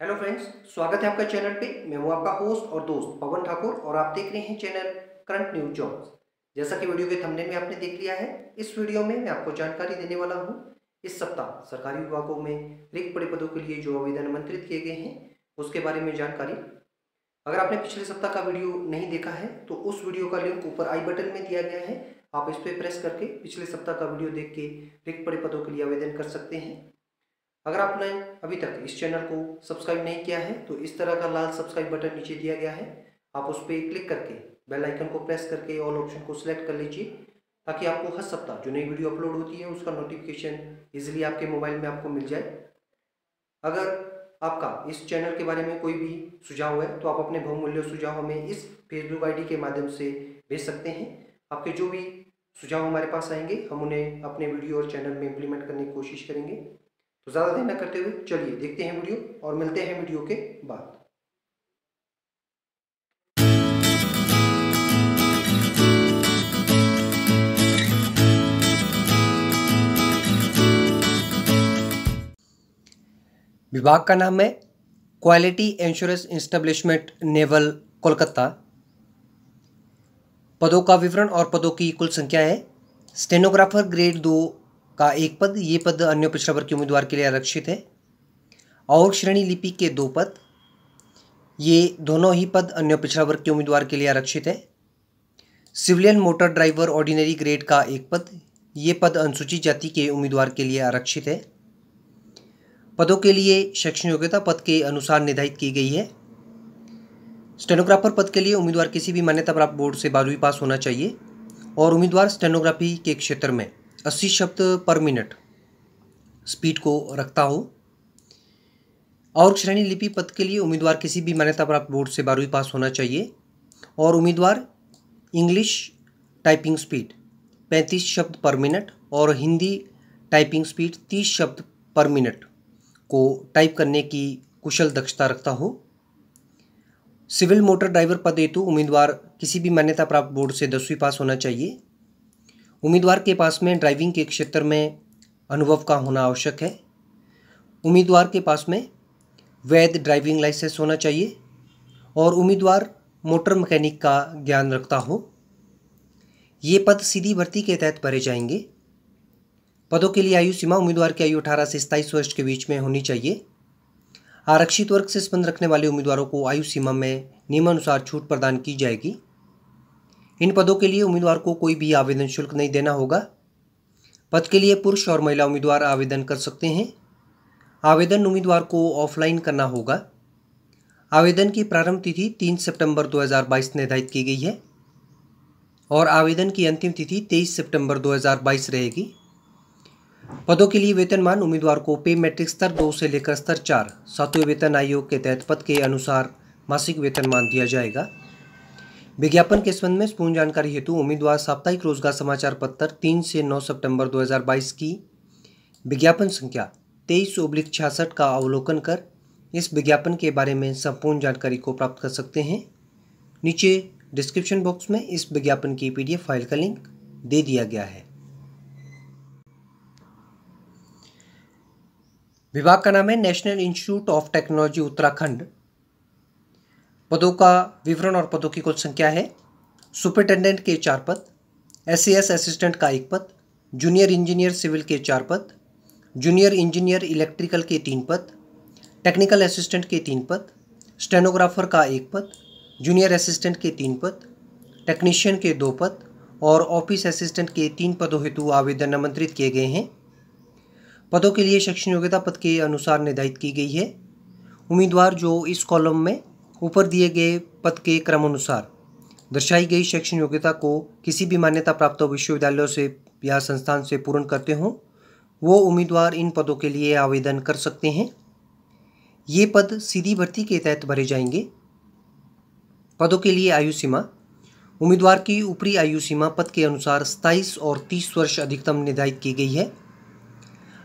Hello friends, स्वागत है आपका चैनल पे। मैं हूं आपका होस्ट और दोस्त पवन ठाकुर और आप देख रहे हैं चैनल करंट न्यूज जॉब्स। जैसा कि वीडियो के थंबनेल में आपने देख लिया है, इस वीडियो में मैं आपको जानकारी देने वाला हूं इस सप्ताह सरकारी विभागों में रिक्त पड़े पदों के लिए जो आवेदन आमंत्रित किए गए हैं उसके बारे में जानकारी। अगर आपने पिछले सप्ताह का वीडियो नहीं देखा है तो उस वीडियो का लिंक ऊपर आई बटन में दिया गया है। आप इस पर प्रेस करके पिछले सप्ताह का वीडियो देख के रिक्त पड़े पदों के लिए आवेदन कर सकते हैं। अगर आपने अभी तक इस चैनल को सब्सक्राइब नहीं किया है तो इस तरह का लाल सब्सक्राइब बटन नीचे दिया गया है, आप उस पर क्लिक करके बेल आइकन को प्रेस करके ऑल ऑप्शन को सिलेक्ट कर लीजिए ताकि आपको हर सप्ताह जो नई वीडियो अपलोड होती है उसका नोटिफिकेशन इजीली आपके मोबाइल में आपको मिल जाए। अगर आपका इस चैनल के बारे में कोई भी सुझाव है तो आप अपने बहुमूल्य सुझाव हमें इस फेसबुक आईडी के माध्यम से भेज सकते हैं। आपके जो भी सुझाव हमारे पास आएंगे हम उन्हें अपने वीडियो और चैनल में इम्प्लीमेंट करने की कोशिश करेंगे। तो ज़्यादा देर न करते हुए चलिए देखते हैं वीडियो और मिलते हैं वीडियो के बाद। विभाग का नाम है quality insurance establishment naval Kolkata. पदों का विवरण और पदों की कुल संख्या है। स्टेनोग्राफर ग्रेड 2 का एक पद, ये पद अन्य पिछड़ा वर्ग के उम्मीदवार के लिए आरक्षित है। और श्रेणी लिपि के 2 पद, ये दोनों ही पद अन्य पिछड़ा वर्ग के उम्मीदवार के लिए आरक्षित है। Civilian motor driver ordinary grade का एक पद, ये पद अनुसूचित जाति के उम्मीदवार के लिए आरक्षित है। पदों के लिए शैक्षणिक योग्यता पद के अनुसार निर्धारित की गई है। स्टेनोग्राफर पद के लिए उम्मीदवार किसी भी मान्यता प्राप्त बोर्ड से 12वीं पास होना चाहिए और उम्मीदवार स्टेनोग्राफी के क्षेत्र में 80 शब्द पर मिनट स्पीड को रखता हो। और श्रेणी लिपि पद के लिए उम्मीदवार किसी भी मान्यता प्राप्त बोर्ड से 12वीं पास होना चाहिए और उम्मीदवार इंग्लिश टाइपिंग स्पीड 35 शब्द पर मिनट और हिंदी टाइपिंग स्पीड 30 शब्द पर मिनट को टाइप करने की कुशल दक्षता रखता हो। सिविल मोटर ड्राइवर पद हेतु उम्मीदवार किसी भी मान्यता प्राप्त बोर्ड से 10वीं पास होना चाहिए। उम्मीदवार के पास में ड्राइविंग के क्षेत्र में अनुभव का होना आवश्यक है। उम्मीदवार के पास में वैध ड्राइविंग लाइसेंस होना चाहिए और उम्मीदवार मोटर मैकेनिक का ज्ञान रखता हो। ये पद सीधी भर्ती के तहत भरे जाएंगे। पदों के लिए आयु सीमा उम्मीदवार की आयु 18 से 27 वर्ष के बीच में होनी चाहिए। आरक्षित वर्ग से संबंध रखने वाले उम्मीदवारों को आयु सीमा में नियमानुसार छूट प्रदान की जाएगी। इन पदों के लिए उम्मीदवार को कोई भी आवेदन शुल्क नहीं देना होगा। पद के लिए पुरुष और महिला उम्मीदवार आवेदन कर सकते हैं। आवेदन उम्मीदवार को ऑफलाइन करना होगा। आवेदन की प्रारंभ तिथि 3 सितंबर 2022 निर्धारित की गई है और आवेदन की अंतिम तिथि 23 सितंबर 2022 रहेगी। पदों के लिए वेतनमान उम्मीदवार को पे मैट्रिक स्तर 2 से लेकर स्तर 4 सातवें वेतन आयोग के तहत पद के अनुसार मासिक वेतनमान दिया जाएगा। विज्ञापन के संबंध में पूर्ण जानकारी हेतु उम्मीदवार साप्ताहिक रोजगार समाचार पत्र 3 से 9 सितंबर 2022 की विज्ञापन संख्या 23/66 का अवलोकन कर इस विज्ञापन के बारे में संपूर्ण जानकारी को प्राप्त कर सकते हैं। नीचे डिस्क्रिप्शन बॉक्स में इस विज्ञापन की PDF फाइल का लिंक दे दिया गया है। विभाग का नाम है national institute of technology Uttarakhand. पदों का विवरण और पदों की कुल संख्या है। सुपरिटेंडेंट के 4 पद, SAS असिस्टेंट का 1 पद, जूनियर इंजीनियर सिविल के 4 पद, जूनियर इंजीनियर इलेक्ट्रिकल के 3 पद, टेक्निकल असिस्टेंट के 3 पद, स्टेनोग्राफर का 1 पद, जूनियर असिस्टेंट के 3 पद, टेक्नीशियन के 2 पद और ऑफिस असिस्टेंट के 3 पदों हेतु आवेदन आमंत्रित किए गए हैं। पदों के लिए शैक्षणिक योग्यता पद के अनुसार निर्धारित की गई है। उम्मीदवार जो इस कॉलम में ऊपर दिए गए पद के क्रम अनुसार दर्शाई गई शैक्षणिक योग्यता को किसी भी मान्यता प्राप्त विश्वविद्यालयों से या संस्थान से पूर्ण करते हों वो उम्मीदवार इन पदों के लिए आवेदन कर सकते हैं। ये पद सीधी भर्ती के तहत भरे जाएंगे। पदों के लिए आयु सीमा उम्मीदवार की ऊपरी आयु सीमा पद के अनुसार 27 और 30 वर्ष अधिकतम निर्धारित की गई है।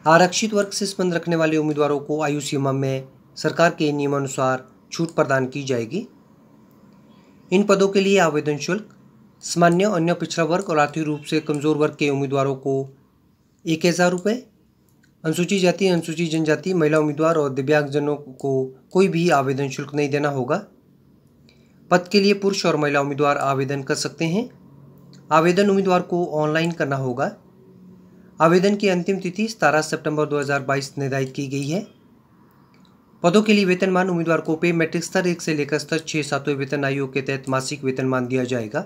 आरक्षित वर्ग से संबंध रखने वाले उम्मीदवारों को आयु सीमा में सरकार के नियमानुसार छूट प्रदान की जाएगी। इन पदों के लिए आवेदन शुल्क सामान्य, अन्य पिछड़ा वर्ग और आर्थिक रूप से कमजोर वर्ग के उम्मीदवारों को 1000 रुपये, अनुसूचित जाति, अनुसूचित जनजाति, महिला उम्मीदवार और दिव्यांगजनों को कोई भी आवेदन शुल्क नहीं देना होगा। पद के लिए पुरुष और महिला उम्मीदवार आवेदन कर सकते हैं। आवेदन उम्मीदवार को ऑनलाइन करना होगा। आवेदन की अंतिम तिथि 17 सितंबर 2022 निर्धारित की गई है। पदों के लिए वेतनमान उम्मीदवार को पे मैट्रिक स्तर 1 से लेकर स्तर 6 सातवें वेतन आयोग के तहत मासिक वेतनमान दिया जाएगा।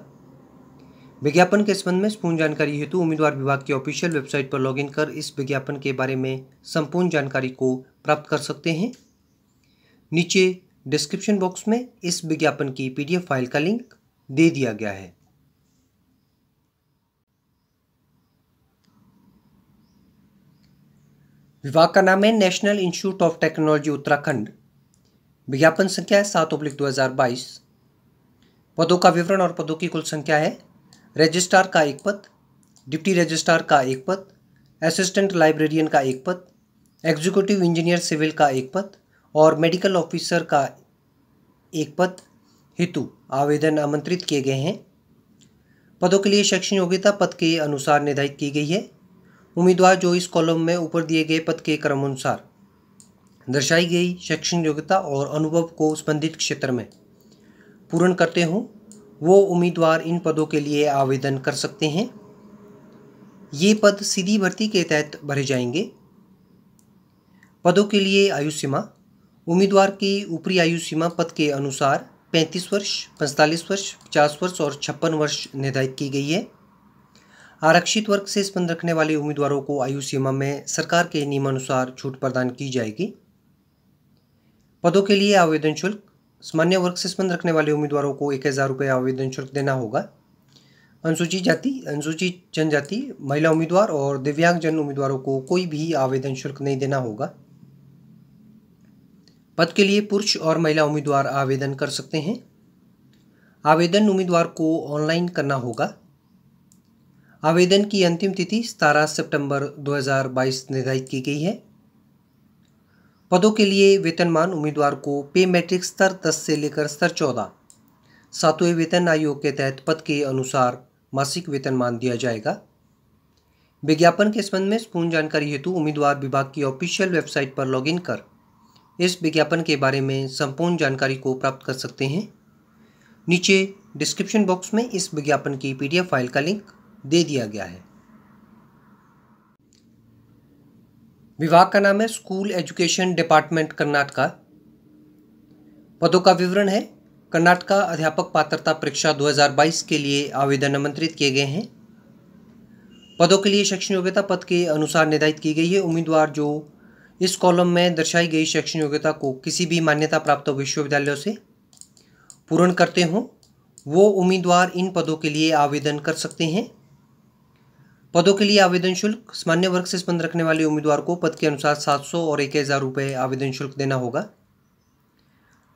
विज्ञापन के संबंध में संपूर्ण जानकारी हेतु उम्मीदवार विभाग की ऑफिशियल वेबसाइट पर लॉगिन कर इस विज्ञापन के बारे में संपूर्ण जानकारी को प्राप्त कर सकते हैं। नीचे डिस्क्रिप्शन बॉक्स में इस विज्ञापन की PDF फाइल का लिंक दे दिया गया है। विभाग का नाम है national institute of technology Uttarakhand. विज्ञापन संख्या है 7/2022। पदों का विवरण और पदों की कुल संख्या है। रजिस्ट्रार का 1 पद, डिप्टी रजिस्ट्रार का 1 पद, असिस्टेंट लाइब्रेरियन का 1 पद, एग्जीक्यूटिव इंजीनियर सिविल का 1 पद और मेडिकल ऑफिसर का 1 पद हेतु आवेदन आमंत्रित किए गए हैं। पदों के लिए शैक्षणिक योग्यता पद के अनुसार निर्धारित की गई है। उम्मीदवार जो इस कॉलम में ऊपर दिए गए पद के क्रमानुसार दर्शाई गई शैक्षणिक योग्यता और अनुभव को संबंधित क्षेत्र में पूर्ण करते हों वो उम्मीदवार इन पदों के लिए आवेदन कर सकते हैं। ये पद सीधी भर्ती के तहत भरे जाएंगे। पदों के लिए आयु सीमा उम्मीदवार की ऊपरी आयु सीमा पद के अनुसार 35 वर्ष, 45 वर्ष, 50 वर्ष और 56 वर्ष निर्धारित की गई है। आरक्षित वर्ग से संबंध रखने वाले उम्मीदवारों को आयु सीमा में सरकार के नियमानुसार छूट प्रदान की जाएगी। पदों के लिए आवेदन शुल्क सामान्य वर्ग से संबंध रखने वाले उम्मीदवारों को 1000 रुपये आवेदन शुल्क देना होगा। अनुसूचित जाति, अनुसूचित जनजाति, महिला उम्मीदवार और दिव्यांगजन उम्मीदवारों को कोई भी आवेदन शुल्क नहीं देना होगा। पद के लिए पुरुष और महिला उम्मीदवार आवेदन कर सकते हैं। आवेदन उम्मीदवार को ऑनलाइन करना होगा। आवेदन की अंतिम तिथि 17 सितंबर 2022 निर्धारित की गई है। पदों के लिए वेतनमान उम्मीदवार को पे मैट्रिक स्तर 10 से लेकर स्तर 14 सातवें वेतन आयोग के तहत पद के अनुसार मासिक वेतनमान दिया जाएगा। विज्ञापन के संबंध में संपूर्ण जानकारी हेतु उम्मीदवार विभाग की ऑफिशियल वेबसाइट पर लॉगिन कर इस विज्ञापन के बारे में संपूर्ण जानकारी को प्राप्त कर सकते हैं। नीचे डिस्क्रिप्शन बॉक्स में इस विज्ञापन की PDF फाइल का लिंक दे दिया गया है। विभाग का नाम है स्कूल एजुकेशन डिपार्टमेंट कर्नाटका। पदों का विवरण है। कर्नाटका अध्यापक पात्रता परीक्षा 2022 के लिए आवेदन आमंत्रित किए गए हैं। पदों के लिए शैक्षणिक योग्यता पद के अनुसार निर्धारित की गई है। उम्मीदवार जो इस कॉलम में दर्शाई गई शैक्षणिक योग्यता को किसी भी मान्यता प्राप्त विश्वविद्यालयों से पूर्ण करते हों वो उम्मीदवार इन पदों के लिए आवेदन कर सकते हैं। पदों के लिए आवेदन शुल्क सामान्य वर्ग से संबंध रखने वाले उम्मीदवार को पद के अनुसार 700 और 1000 रुपये आवेदन शुल्क देना होगा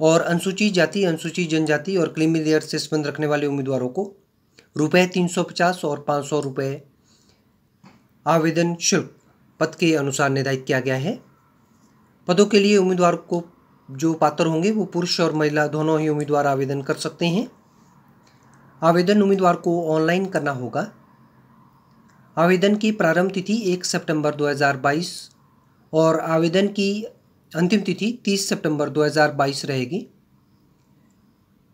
और अनुसूचित जाति, अनुसूचित जनजाति और क्रीमी लेयर से संबंध रखने वाले उम्मीदवारों को रुपये 350 और 500 रुपये आवेदन शुल्क पद के अनुसार निर्धारित किया गया है। पदों के लिए उम्मीदवार को जो पात्र होंगे वो पुरुष और महिला दोनों ही उम्मीदवार आवेदन कर सकते हैं। आवेदन उम्मीदवार को ऑनलाइन करना होगा। आवेदन की प्रारंभ तिथि 1 सितंबर 2022 और आवेदन की अंतिम तिथि 30 सितंबर 2022 रहेगी।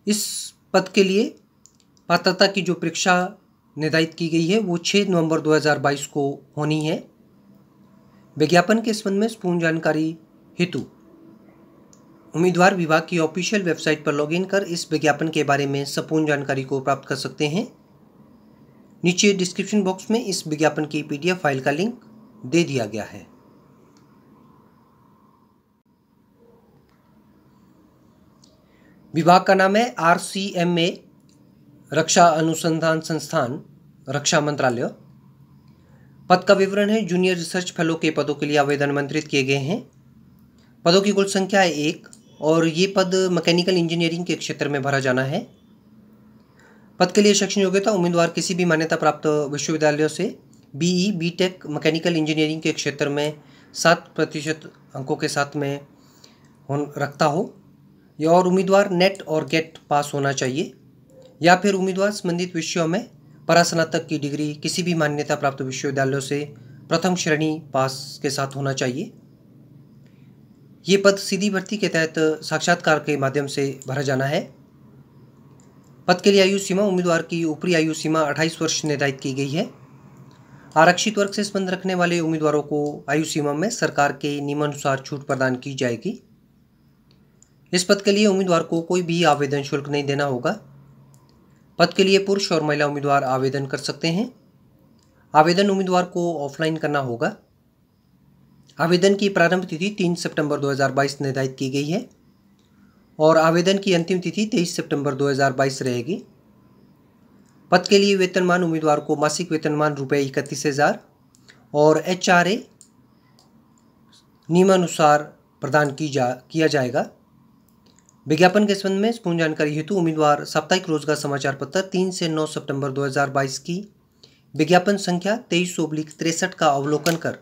इस पद के लिए पात्रता की जो परीक्षा निर्धारित की गई है वो 6 नवंबर 2022 को होनी है। विज्ञापन के संबंध में संपूर्ण जानकारी हेतु उम्मीदवार विभाग की ऑफिशियल वेबसाइट पर लॉगिन कर इस विज्ञापन के बारे में संपूर्ण जानकारी को प्राप्त कर सकते हैं। नीचे डिस्क्रिप्शन बॉक्स में इस विज्ञापन की PDF फाइल का लिंक दे दिया गया है। विभाग का नाम है RCMA रक्षा अनुसंधान संस्थान, रक्षा मंत्रालय। पद का विवरण है। जूनियर रिसर्च फेलो के पदों के लिए आवेदन आमंत्रित किए गए हैं। पदों की कुल संख्या है 1 और ये पद मैकेनिकल इंजीनियरिंग के क्षेत्र में भरा जाना है। पद के लिए शैक्षणिक योग्यता उम्मीदवार किसी भी मान्यता प्राप्त विश्वविद्यालयों से BE, BTech मैकेनिकल इंजीनियरिंग के क्षेत्र में 7% अंकों के साथ में रखता हो या और उम्मीदवार नेट और गेट पास होना चाहिए या फिर उम्मीदवार संबंधित विषयों में परास्नातक की डिग्री किसी भी मान्यता प्राप्त विश्वविद्यालयों से प्रथम श्रेणी पास के साथ होना चाहिए। ये पद सीधी भर्ती के तहत साक्षात्कार के माध्यम से भरा जाना है। पद के लिए आयु सीमा उम्मीदवार की ऊपरी आयु सीमा 28 वर्ष निर्धारित की गई है। आरक्षित वर्ग से संबंध रखने वाले उम्मीदवारों को आयु सीमा में सरकार के नियमानुसार छूट प्रदान की जाएगी। इस पद के लिए उम्मीदवार को कोई भी आवेदन शुल्क नहीं देना होगा। पद के लिए पुरुष और महिला उम्मीदवार आवेदन कर सकते हैं। आवेदन उम्मीदवार को ऑफलाइन करना होगा। आवेदन की प्रारंभ तिथि 3 सितंबर 2022 निर्धारित की गई है और आवेदन की अंतिम तिथि 23 सितंबर 2022 रहेगी। पद के लिए वेतनमान उम्मीदवार को मासिक वेतनमान ₹31,000 और HRA नियमानुसार प्रदान किया जाएगा। विज्ञापन के संबंध में पूर्ण जानकारी हेतु उम्मीदवार साप्ताहिक रोजगार समाचार पत्र 3 से 9 सितंबर 2022 की विज्ञापन संख्या 23/63 का अवलोकन कर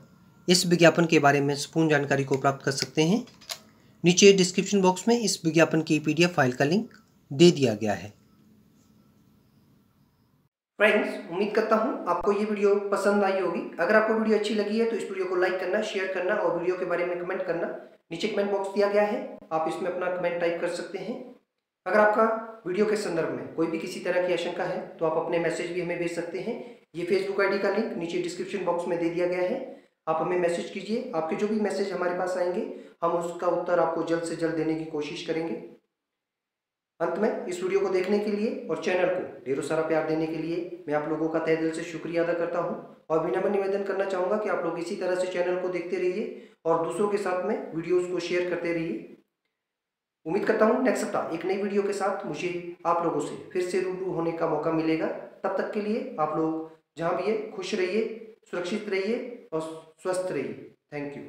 इस विज्ञापन के बारे में पूर्ण जानकारी को प्राप्त कर सकते हैं। नीचे डिस्क्रिप्शन बॉक्स में इस विज्ञापन की PDF फाइल का लिंक दे दिया गया है। फ्रेंड्स, उम्मीद करता हूं आपको ये वीडियो पसंद आई होगी। अगर आपको वीडियो अच्छी लगी है तो इस वीडियो को लाइक करना, शेयर करना और वीडियो के बारे में कमेंट करना। नीचे कमेंट बॉक्स दिया गया है, आप इसमें अपना कमेंट टाइप कर सकते हैं। अगर आपका वीडियो के संदर्भ में कोई भी किसी तरह की आशंका है तो आप अपने मैसेज भी हमें भेज सकते हैं। ये फेसबुक ID का लिंक नीचे डिस्क्रिप्शन बॉक्स में दे दिया गया है, आप हमें मैसेज कीजिए। आपके जो भी मैसेज हमारे पास आएंगे हम उसका उत्तर आपको जल्द से जल्द देने की कोशिश करेंगे। अंत में इस वीडियो को देखने के लिए और चैनल को ढेरों सारा प्यार देने के लिए मैं आप लोगों का तहे दिल से शुक्रिया अदा करता हूं और विनम्र निवेदन करना चाहूँगा कि आप लोग इसी तरह से चैनल को देखते रहिए और दूसरों के साथ में वीडियोज़ को शेयर करते रहिए। उम्मीद करता हूँ नेक्स्ट सप्ताह एक नई वीडियो के साथ मुझे आप लोगों से फिर से रूबरू होने का मौका मिलेगा। तब तक के लिए आप लोग जहाँ भी है खुश रहिए, सुरक्षित रहिए और स्वस्थ रहिए। Thank you.